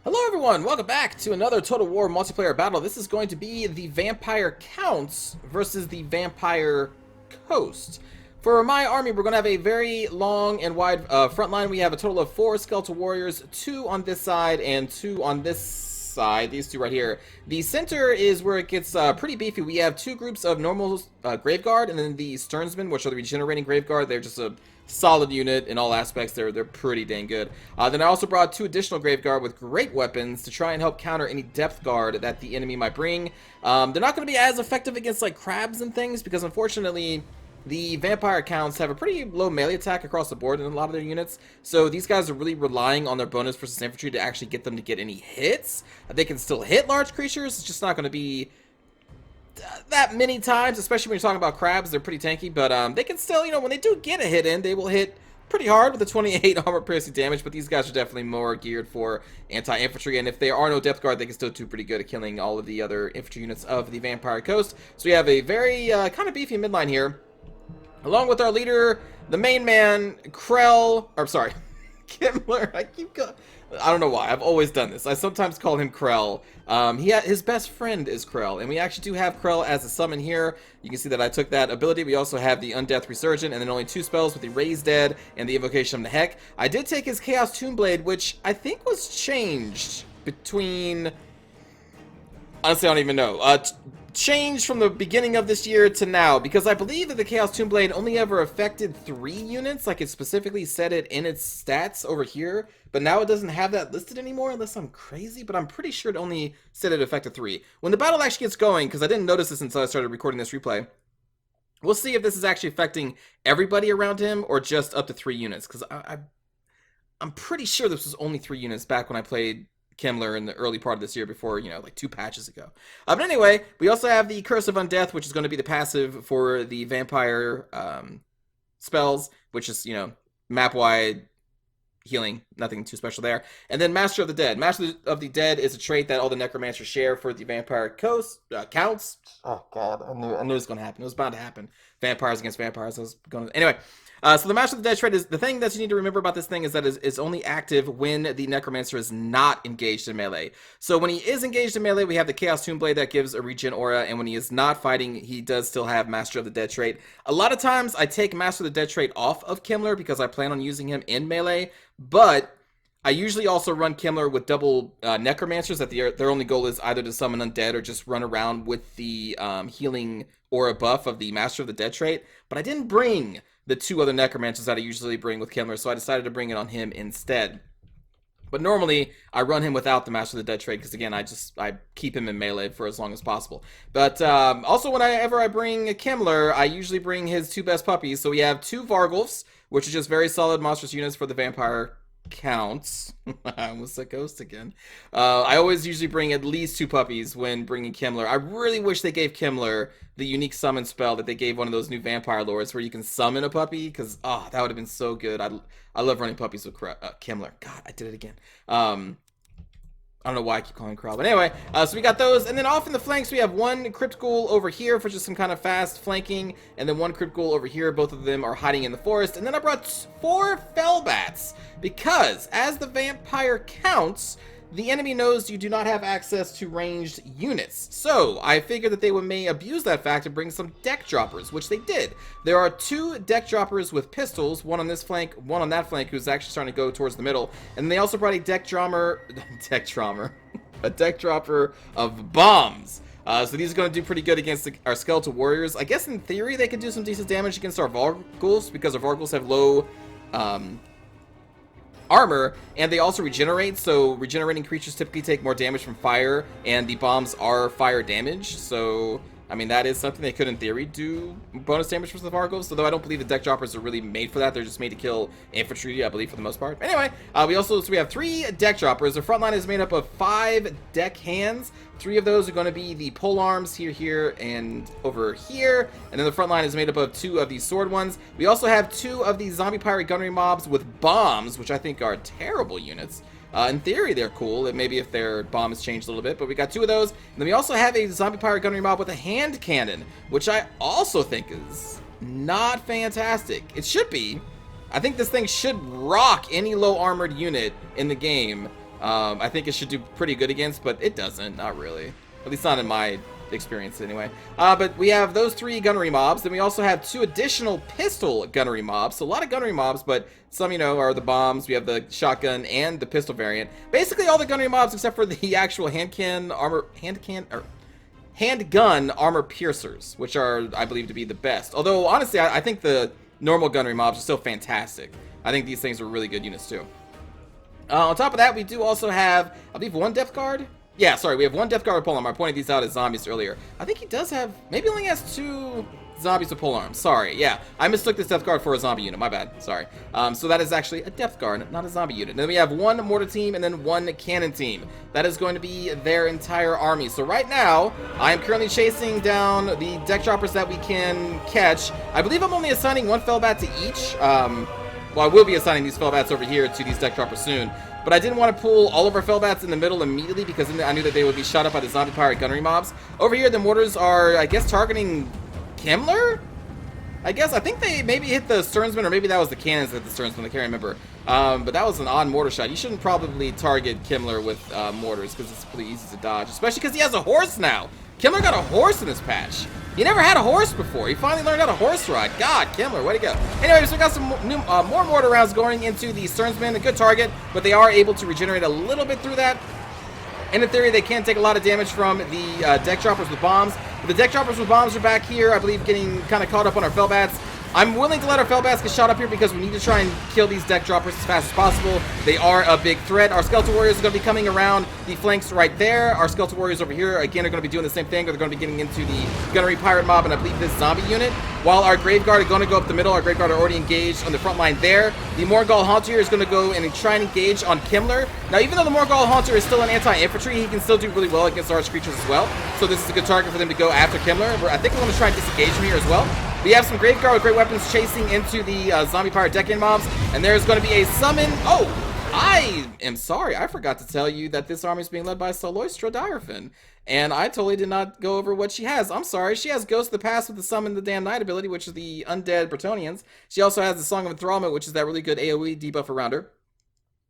Hello everyone, welcome back to another Total War multiplayer battle. This is going to be the Vampire Counts versus the Vampire Coast. For my army, we're going to have a very long and wide front line. We have a total of 4 Skeletal Warriors, 2 on this side and 2 on this side, these 2 right here. The center is where it gets pretty beefy. We have 2 groups of normal Graveguard and then the Sternsmen, which are the regenerating Graveguard. They're just a solid unit in all aspects. They're pretty dang good. Then I also brought 2 additional Graveguard with great weapons to try and help counter any depth guard that the enemy might bring. They're not going to be as effective against like crabs and things because unfortunately the vampire counts have a pretty low melee attack across the board in a lot of their units, so these guys are really relying on their bonus versus infantry to actually get them to get any hits. They can still hit large creatures, it's just not going to be that many times, especially when you're talking about crabs. They're pretty tanky, but they can still, when they do get a hit in, they will hit pretty hard with the 28 armor piercing damage, but these guys are definitely more geared for anti-infantry, and if there are no depth guard, they can still do pretty good at killing all of the other infantry units of the Vampire Coast. So we have a very kind of beefy midline here, along with our leader, the main man, Kemmler. I don't know why. I've always done this. I sometimes call him Krell. His best friend is Krell, and we actually do have Krell as a summon here. You can see that I took that ability. We also have the Undeath Resurgent, and then only 2 spells with the Raise Dead and the Invocation of the Heck. I did take his Chaos Tombblade, which I think was changed between... Honestly, I don't even know. Changed from the beginning of this year to now, because I believe that the Chaos Tombblade only ever affected 3 units, like it specifically said it in its stats over here, but now it doesn't have that listed anymore unless I'm crazy, but I'm pretty sure it only said it affected 3. When the battle actually gets going, because I didn't notice this until I started recording this replay, we'll see if this is actually affecting everybody around him or just up to 3 units, because I'm pretty sure this was only 3 units back when I played Kemmler in the early part of this year before, like 2 patches ago. But anyway, we also have the Curse of Undeath, which is going to be the passive for the vampire spells, which is, map-wide healing, nothing too special there. And then Master of the Dead. Master of the Dead is a trait that all the necromancers share for the vampire counts. Oh god, I knew it was going to happen. It was bound to happen. Vampires against vampires. Anyway. So the Master of the Dead trait is, the thing that you need to remember about this thing is that it's only active when the Necromancer is not engaged in melee. So when he is engaged in melee, we have the Chaos Tombblade that gives a regen aura, and when he is not fighting, he does still have Master of the Dead trait. A lot of times, I take Master of the Dead trait off of Kemmler because I plan on using him in melee, but I usually also run Kemmler with double Necromancers, that their only goal is either to summon undead or just run around with the healing aura buff of the Master of the Dead trait, but I didn't bring the 2 other Necromancers that I usually bring with Kemmler, so I decided to bring it on him instead. But normally, I run him without the Master of the Dead trait, because again, I keep him in melee for as long as possible. But also, whenever I bring Kemmler, I usually bring his 2 best puppies. So we have 2 Vargulfs, which are just very solid monstrous units for the vampire counts. I almost said ghost again. I always usually bring at least 2 puppies when bringing Kemmler. I really wish they gave Kemmler the unique summon spell that they gave one of those new vampire lords where you can summon a puppy, because that would have been so good. I love running puppies with Kemmler. God, I did it again. I don't know why I keep calling Krell, but anyway, so we got those, and then off in the flanks we have 1 Crypt Ghoul over here for just some kind of fast flanking, and then 1 Crypt Ghoul over here. Both of them are hiding in the forest, and then I brought 4 Fellbats, because as the vampire counts, the enemy knows you do not have access to ranged units. So I figured that they may abuse that fact and bring some deck droppers, which they did. There are 2 deck droppers with pistols, 1 on this flank, 1 on that flank, who's actually starting to go towards the middle. And they also brought a deck dropper of bombs. So these are going to do pretty good against our Skeletal Warriors. I guess in theory they could do some decent damage against our Vargulfs, because our Vargulfs have low armor, and they also regenerate, so regenerating creatures typically take more damage from fire, and the bombs are fire damage, so I mean that is something they could in theory do bonus damage for the Vargulfs, although I don't believe the deck droppers are really made for that. They're just made to kill infantry, I believe, for the most part. Anyway, we have 3 deck droppers. The front line is made up of 5 deck hands. 3 of those are going to be the pole arms here, and over here. And then the front line is made up of 2 of these sword ones. We also have 2 of these zombie pirate gunnery mobs with bombs, which I think are terrible units. In theory, they're cool, and maybe if their bomb has changed a little bit, but we got 2 of those. And then we also have a zombie pirate gunnery mob with a hand cannon, which I also think is not fantastic. It should be. I think this thing should rock any low armored unit in the game. I think it should do pretty good against, but it doesn't. Not really. At least not in my experience anyway. But we have those 3 gunnery mobs. Then we also have 2 additional pistol gunnery mobs. So a lot of gunnery mobs, but some, you know, are the bombs. We have the shotgun and the pistol variant. Basically all the gunnery mobs except for the actual handgun armor piercers, which are, I believe, to be the best. Although, honestly, I think the normal gunnery mobs are still fantastic. I think these things are really good units, too. On top of that, we do also have, I believe, 1 depth guard. Yeah, sorry, we have 1 depth guard with polearm. I pointed these out as zombies earlier. I think he does have, maybe only has 2 zombies with polearm. Sorry, yeah. I mistook this depth guard for a zombie unit. My bad. Sorry. So that is actually a depth guard, not a zombie unit. And then we have 1 mortar team and then 1 cannon team. That is going to be their entire army. So right now, I am currently chasing down the deck droppers that we can catch. I believe I'm only assigning 1 fellbat to each. Well, I will be assigning these fellbats over here to these deck droppers soon. But I didn't want to pull all of our fellbats in the middle immediately because I knew that they would be shot up by the zombie pirate gunnery mobs. Over here, the mortars are, I guess, targeting Kemmler? I guess. I think they maybe hit the sternsman, or maybe that was the cannons that hit the sternsman. I can't remember. But that was an odd mortar shot. You shouldn't probably target Kemmler with mortars because it's pretty easy to dodge, especially because he has a horse now. Kemmler got a horse in this patch. He never had a horse before. He finally learned how to horse ride. God, Kemmler, way to go. Anyway, so we got some more mortar rounds going into the sternsman. A good target, but they are able to regenerate a little bit through that. And in theory, they can take a lot of damage from the deck droppers with bombs. But the deck droppers with bombs are back here, I believe, getting kind of caught up on our fellbats. I'm willing to let our fellbats get shot up here because we need to try and kill these deck droppers as fast as possible. They are a big threat. Our skeletal warriors are going to be coming around the flanks right there. Our skeletal warriors over here, again, are going to be doing the same thing. They're going to be getting into the gunnery pirate mob and I believe this zombie unit. While our grave guard are going to go up the middle. Our grave guard are already engaged on the front line there. The Morgul Haunter is going to go and try and engage on Kemmler. Now, even though the Morgul Haunter is still an anti-infantry, he can still do really well against large creatures as well. So this is a good target for them to go after Kemmler. I think we're going to try and disengage from here as well. We have some Grave Guard with great weapons chasing into the zombie pirate deckhand mobs, and there's going to be a summon. Oh, I am sorry. I forgot to tell you that this army is being led by Saloistra Direfin, and I totally did not go over what she has. I'm sorry. She has Ghost of the Past with the Summon the Damned Night ability, which is the Undead Bretonnians. She also has the Song of Enthrallment, which is that really good AoE debuff around her.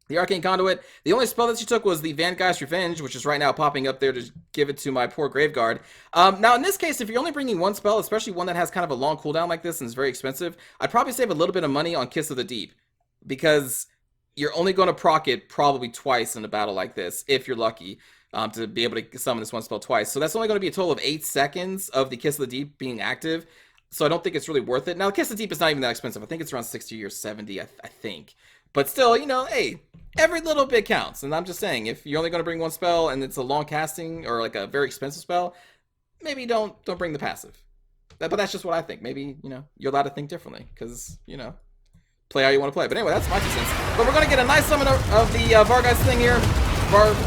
The Arcane Conduit, the only spell that she took was the Vangeist Revenge, which is right now popping up there to give it to my poor Graveguard. Now, in this case, if you're only bringing 1 spell, especially one that has kind of a long cooldown like this and is very expensive, I'd probably save a little bit of money on Kiss of the Deep, because you're only going to proc it probably twice in a battle like this, if you're lucky, to be able to summon this 1 spell twice. So that's only going to be a total of 8 seconds of the Kiss of the Deep being active, so I don't think it's really worth it. Now, Kiss of the Deep is not even that expensive. I think it's around 60 or 70, I think. But still, you know, hey, every little bit counts. And I'm just saying, if you're only going to bring 1 spell and it's a long casting or like a very expensive spell, maybe don't bring the passive. But that's just what I think. Maybe, you know, you're allowed to think differently because, you know, play how you want to play. But anyway, that's my 2 cents. But we're going to get a nice summon of the Vargeist thing here.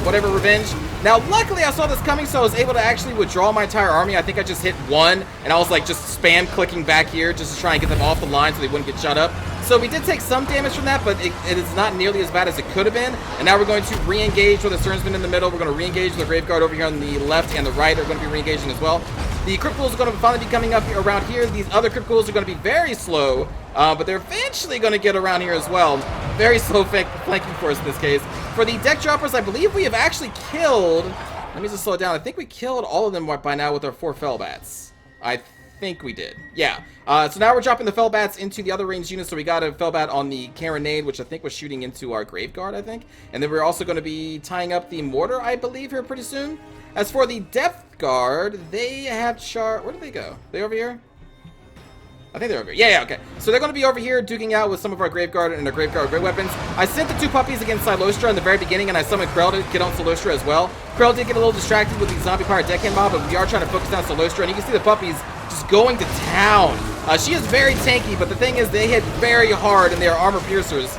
Whatever revenge. Now, luckily I saw this coming, so I was able to actually withdraw my entire army. I think I just hit 1, and I was like just spam clicking back here just to try and get them off the line so they wouldn't get shot up. So we did take some damage from that, but it is not nearly as bad as it could have been. And now we're going to re-engage with the Sternsman in the middle. We're going to re-engage with the Graveguard over here on the left and the right. They're going to be re-engaging as well. The Crypt Ghouls are going to finally be coming up here, around here. These other Crypt Ghouls are going to be very slow, but they're eventually going to get around here as well. Very slow flanking for us in this case. For the deck droppers, I believe we have actually killed... Let me just slow it down. I think we killed all of them by now with our 4 Fellbats. I think we did. Yeah. So now we're dropping the Fellbats into the other ranged units. So we got a Fellbat on the Carronade, which I think was shooting into our Graveguard, I think. And then we're also going to be tying up the Mortar, I believe, here pretty soon. As for the Depth Guard, they have Where did they go? They over here? I think they're over here. Yeah, okay. So they're going to be over here duking out with some of our Graveguard and our Graveguard great weapons. I sent the 2 puppies against Silostra in the very beginning, and I summoned Krell to get on Silostra as well. Krell did get a little distracted with the Zombie Pirate Deckhand mob, but we are trying to focus down Silostra, and you can see the puppies just going to town. She is very tanky, but the thing is they hit very hard, and they are armor piercers.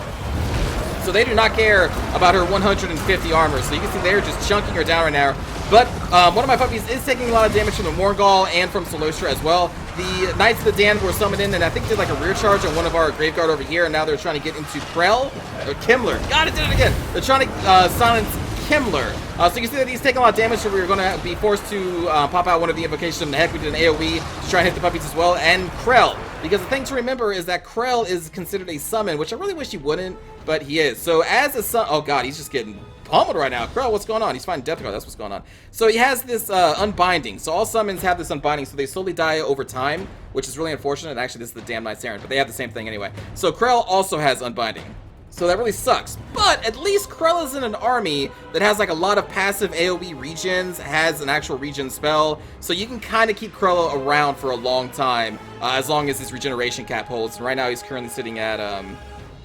So they do not care about her 150 armor. So you can see they're just chunking her down right now. But one of my puppies is taking a lot of damage from the Morgul and from Silostra as well. The Knights of the Damned were summoned in, and I think did like a rear charge on one of our Graveguard over here, and now they're trying to get into Krell, or Kemmler. God, it did it again! They're trying to silence Kemmler. So you can see that he's taking a lot of damage, so we're going to be forced to pop out one of the invocations in the heck. We did an AoE to try and hit the puppies as well, and Krell. Because the thing to remember is that Krell is considered a summon, which I really wish he wouldn't, but he is. So as a oh god, he's just getting pummeled right now. Krell, what's going on? He's fighting Death Guard. That's what's going on. So he has this unbinding. So all summons have this unbinding, so they slowly die over time, which is really unfortunate. Actually, this is the Damn Knight Saren, but they have the same thing anyway. So Krell also has unbinding. So that really sucks. But at least Krell is in an army that has like a lot of passive AoE regions, has an actual regen spell. So you can kind of keep Krell around for a long time, as long as his regeneration cap holds. And right now he's currently sitting at,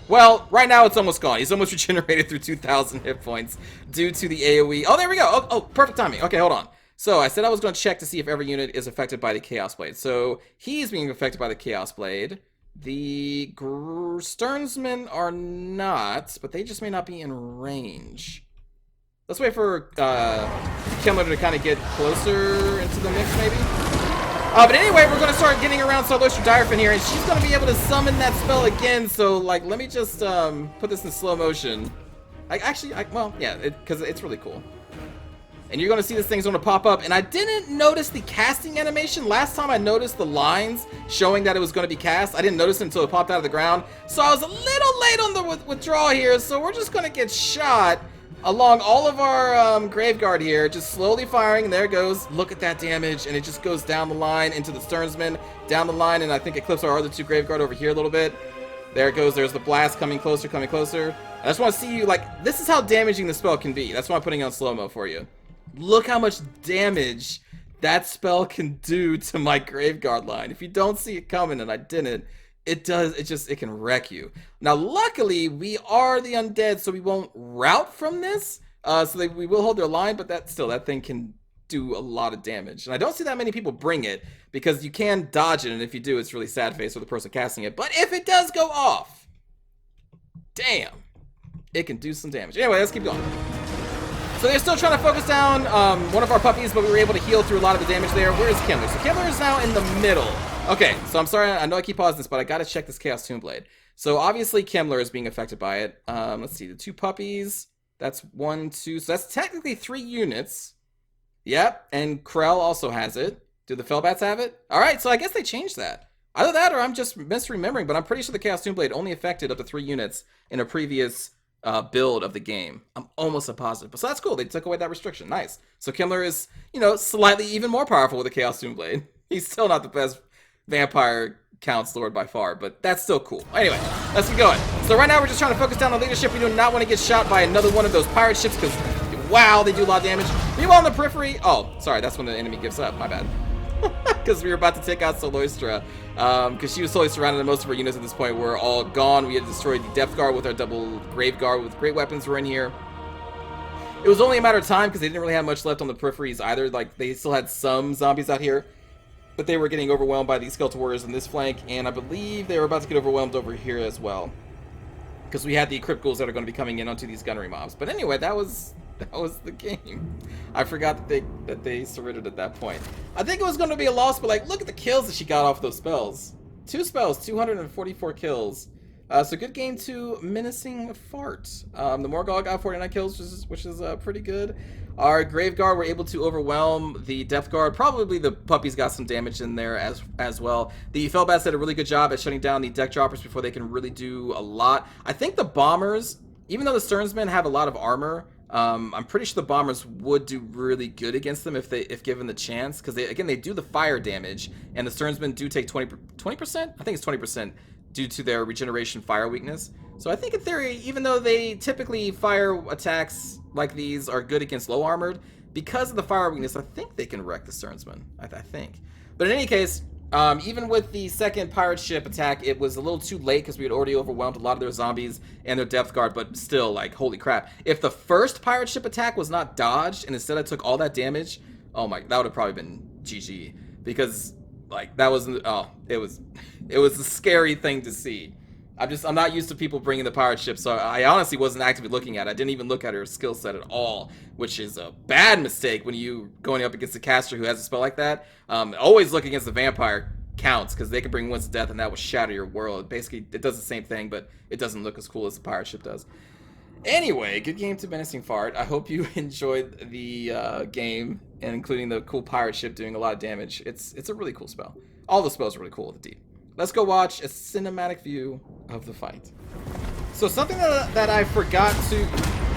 well, right now it's almost gone. He's almost regenerated through 2,000 hit points due to the AoE. Oh, there we go. Oh, perfect timing. Okay, hold on. So I said I was going to check to see if every unit is affected by the Chaos Blade. So he's being affected by the Chaos Blade. The Sternsmen are not, but they just may not be in range. Let's wait for Kemmler to kind of get closer into the mix, maybe. But anyway, we're going to start getting around Soloistra Direfin here, and she's going to be able to summon that spell again. So, like, let me just put this in slow motion. Well, yeah, because it's really cool. And you're going to see this thing's going to pop up. And I didn't notice the casting animation. Last time I noticed the lines showing that it was going to be cast. I didn't notice it until it popped out of the ground. So I was a little late on the withdrawal here. So we're just going to get shot along all of our Graveguard here. Just slowly firing. And there it goes. Look at that damage. And it just goes down the line into the Sternsman. Down the line. And I think it clips our other two Graveguard over here a little bit. There it goes. There's the blast coming closer, coming closer. I just want to see you, like, this is how damaging the spell can be. That's why I'm putting it on slow-mo for you. Look how much damage that spell can do to my Graveguard line. If you don't see it coming, and I didn't, it can wreck you. Now, luckily, we are the undead, so we won't rout from this. We will hold their line, but that thing can do a lot of damage. And I don't see that many people bring it, because you can dodge it, and if you do, it's really sad face for the person casting it. But if it does go off, damn, it can do some damage. Anyway, let's keep going. So they're still trying to focus down one of our puppies, but we were able to heal through a lot of the damage there. Where is Kemmler? So Kemmler is now in the middle. Okay, so I'm sorry, I know I keep pausing this, but I gotta check this Chaos Tomb Blade. So obviously Kemmler is being affected by it. Let's see, the two puppies, that's 1, 2, so that's technically 3 units. Yep, and Krell also has it. Do the Fellbats have it? Alright, so I guess they changed that. Either that or I'm just misremembering, but I'm pretty sure the Chaos Tomb Blade only affected up to 3 units in a previous build of the game. I'm almost positive. So that's cool. They took away that restriction. Nice. So Kemmler is, slightly even more powerful with the Chaos Tomb Blade. He's still not the best vampire counts lord by far, but that's still cool. Anyway, let's get going. So right now we're just trying to focus down on leadership. We do not want to get shot by another one of those pirate ships because, wow, they do a lot of damage. Meanwhile, on the periphery, oh, sorry, that's when the enemy gives up. My bad. Because we were about to take out Soloistra, because she was totally surrounded, and most of her units at this point were all gone. We had destroyed the Depth Guard with our double Grave Guard with great weapons were in here. It was only a matter of time because they didn't really have much left on the peripheries either. Like, they still had some zombies out here, but they were getting overwhelmed by these Skeletal Warriors on this flank, and I believe they were about to get overwhelmed over here as well, because we had the Crypt Ghouls that are going to be coming in onto these gunnery mobs. But anyway, that was the game. I forgot that they surrendered at that point. I think it was going to be a loss, but like, look at the kills that she got off those spells. 2 spells, 244 kills. So good game to Menacing Fart. The Morgul got 49 kills, which is pretty good. Our Graveguard were able to overwhelm the Death Guard. Probably the puppies got some damage in there as well. The Fellbats did a really good job at shutting down the Deck Droppers before they can really do a lot. I think the Bombers, even though the Sternsmen have a lot of armor, I'm pretty sure the Bombers would do really good against them if given the chance, because they do the fire damage, and the Sternsmen do take 20%? I think it's 20% due to their regeneration fire weakness. So I think in theory, even though they typically fire attacks like these are good against low armored, because of the fire weakness, I think they can wreck the Sternsmen. I think. But in any case, even with the second pirate ship attack, it was a little too late because we had already overwhelmed a lot of their zombies and their depth guard, but still, like, holy crap. If the first pirate ship attack was not dodged and instead I took all that damage, oh my, that would have probably been GG, because, like, that wasn't, it was a scary thing to see. I'm not used to people bringing the pirate ship, so I honestly wasn't actively looking at it. I didn't even look at her skill set at all, which is a bad mistake when you going up against a caster who has a spell like that. Always look against the vampire counts, because they can bring ones to death and that will shatter your world. Basically, it does the same thing, but it doesn't look as cool as the pirate ship does. Anyway, good game to Menacing Fart. I hope you enjoyed the game, and including the cool pirate ship doing a lot of damage. It's a really cool spell. All the spells are really cool with the deep. Let's go watch a cinematic view of the fight. So something that I forgot to...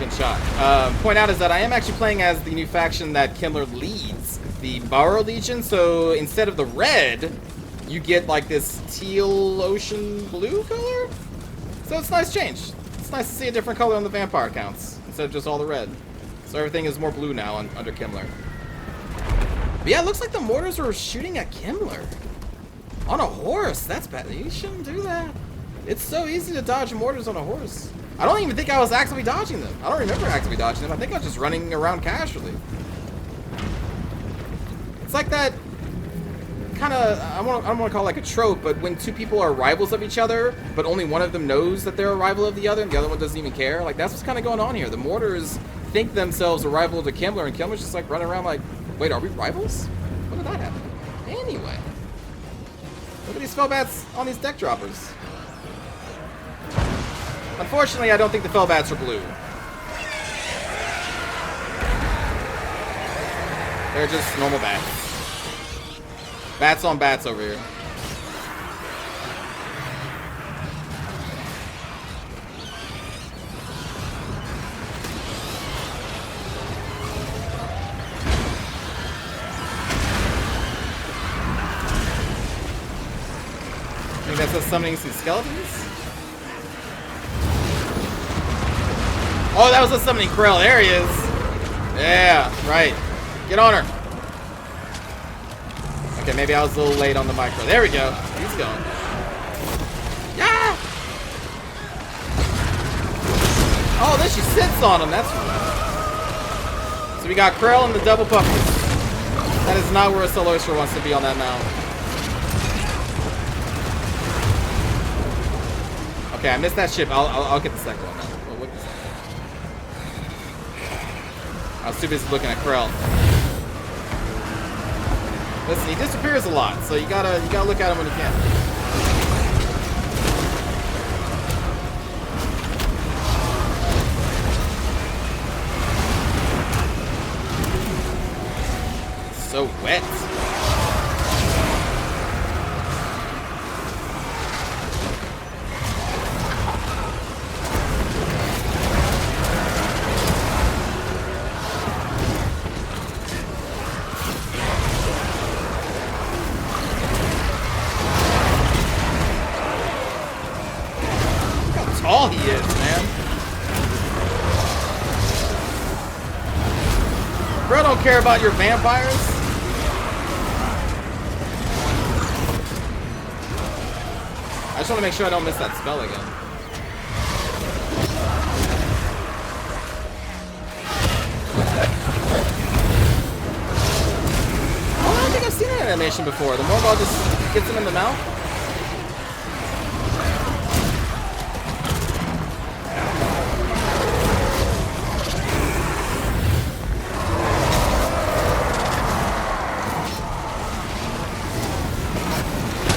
second shot. Point out is that I am actually playing as the new faction that Kemmler leads, the Borrow Legion. So instead of the red, you get like this teal ocean blue color. So it's a nice change. It's nice to see a different color on the vampire counts instead of just all the red. So everything is more blue now under Kemmler. But yeah, it looks like the mortars are shooting at Kemmler. On a horse. That's bad. You shouldn't do that. It's so easy to dodge mortars on a horse. I don't even think I was actively dodging them. I don't remember actively dodging them. I think I was just running around casually. It's like that kind of, I don't want to call it like a trope, but when two people are rivals of each other, but only one of them knows that they're a rival of the other, and the other one doesn't even care. Like, that's what's kind of going on here. The mortars think themselves a rival to Kemmler, and Kemmler's just like running around like, wait, are we rivals? When did that happen? Anyway. Look at these Fellbats on these deck droppers. Unfortunately, I don't think the Fellbats are blue. They're just normal bats. Bats on bats over here. I think that's us summoning some skeletons. Oh, that was us summoning Krell. There he is. Yeah, right. Get on her. Okay, maybe I was a little late on the micro. There we go. He's going. Yeah! Oh, then she sits on him. That's right. So we got Krell and the double puppets. That is not where a Soloistra wants to be on that mount. Okay, I missed that ship. I'll get the second one now. We'll look at this. I was too busy looking at Krell. Listen, he disappears a lot, so you gotta look at him when you can. So wet. Tall he is, man. Bro, don't care about your vampires. I just want to make sure I don't miss that spell again. Oh, I don't think I've seen that animation before. The Morgul just gets him in the mouth.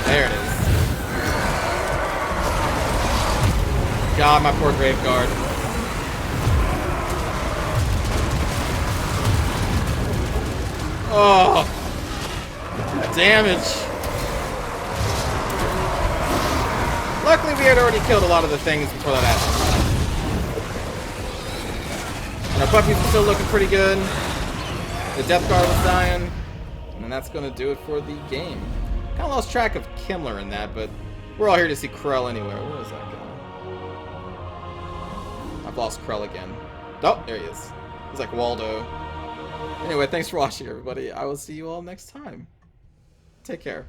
There it is. God, my poor Graveguard. Oh, damage. Luckily, we had already killed a lot of the things before that happened. And our puppies are still looking pretty good. The Death Guard was dying. And that's going to do it for the game. Kind of lost track of Kemmler in that, but we're all here to see Krell anyway. Where is that guy? I've lost Krell again. Oh, there he is. He's like Waldo. Anyway, thanks for watching, everybody. I will see you all next time. Take care.